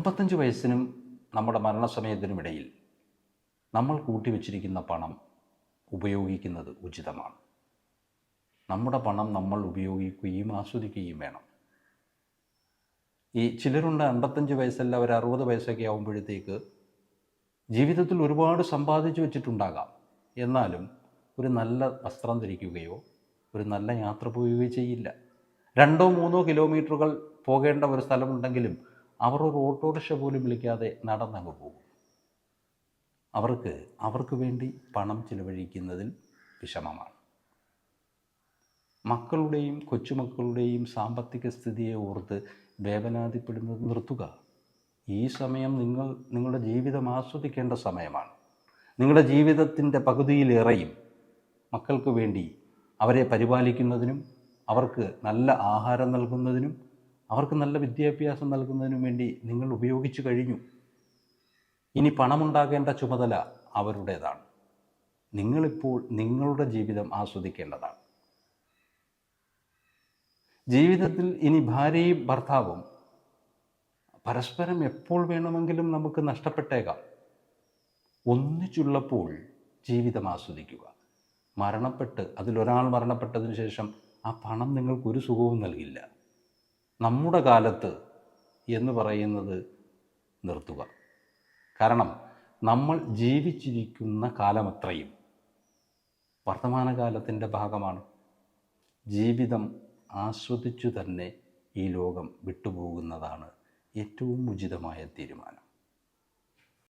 55 വയസ്സിനും നമ്മുടെ മരണസമയത്തിനുമിടയിൽ നമ്മൾ കൂട്ടിവെച്ചിരിക്കുന്ന പണം ഉപയോഗിക്കുന്നത് ഉചിതമാണ്. നമ്മുടെ പണം നമ്മൾ ഉപയോഗിക്കുകയും ആസ്വദിക്കുകയും വേണം. ഈ ചിലരുണ്ട് 55 വയസ്സല്ല, ഒരു 60 വയസ്സൊക്കെ ആകുമ്പോഴത്തേക്ക് ജീവിതത്തിൽ ഒരുപാട് സമ്പാദിച്ചു വെച്ചിട്ടുണ്ടാകാം, എന്നാലും ഒരു നല്ല വസ്ത്രം ധരിക്കുകയോ ഒരു നല്ല യാത്ര പോവുകയോ ചെയ്യില്ല. 2-3 കിലോമീറ്ററുകൾ പോകേണ്ട ഒരു സ്ഥലമുണ്ടെങ്കിലും അവർ ഒരു ഓട്ടോറിക്ഷ പോലും വിളിക്കാതെ നടന്നങ്ങ് പോകും. അവർക്ക് വേണ്ടി പണം ചിലവഴിക്കുന്നതിൽ വിഷമമാണ്. മക്കളുടെയും കൊച്ചുമക്കളുടെയും സാമ്പത്തിക സ്ഥിതിയെ ഓർത്ത് വേവനാതിപ്പെടുന്നത് നിർത്തുക. ഈ സമയം നിങ്ങളുടെ ജീവിതം ആസ്വദിക്കേണ്ട സമയമാണ്. നിങ്ങളുടെ ജീവിതത്തിൻ്റെ പകുതിയിലേറെയും മക്കൾക്ക് വേണ്ടി അവരെ പരിപാലിക്കുന്നതിനും അവർക്ക് നല്ല ആഹാരം നൽകുന്നതിനും അവർക്ക് നല്ല വിദ്യാഭ്യാസം നൽകുന്നതിനും വേണ്ടി നിങ്ങൾ ഉപയോഗിച്ചു കഴിഞ്ഞു. ഇനി പണമുണ്ടാകേണ്ട ചുമതല അവരുടേതാണ്. നിങ്ങളിപ്പോൾ നിങ്ങളുടെ ജീവിതം ആസ്വദിക്കേണ്ടതാണ്. ജീവിതത്തിൽ ഇനി ഭാര്യയും ഭർത്താവും പരസ്പരം എപ്പോൾ വേണമെങ്കിലും നമുക്ക് നഷ്ടപ്പെട്ടേക്കാം. ഒന്നിച്ചുള്ളപ്പോൾ ജീവിതം ആസ്വദിക്കുക. അതിലൊരാൾ മരണപ്പെട്ടതിന് ശേഷം ആ പണം നിങ്ങൾക്കൊരു സുഖവും നൽകില്ല. നമ്മുടെ കാലത്ത് എന്ന് പറയുന്നത് നിർത്തുക. കാരണം നമ്മൾ ജീവിച്ചിരിക്കുന്ന കാലമത്രയും വർത്തമാനകാലത്തിൻ്റെ ഭാഗമാണ്. ജീവിതം ആസ്വദിച്ചു തന്നെ ഈ ലോകം വിട്ടുപോകുന്നതാണ് ഏറ്റവും ഉചിതമായ തീരുമാനം.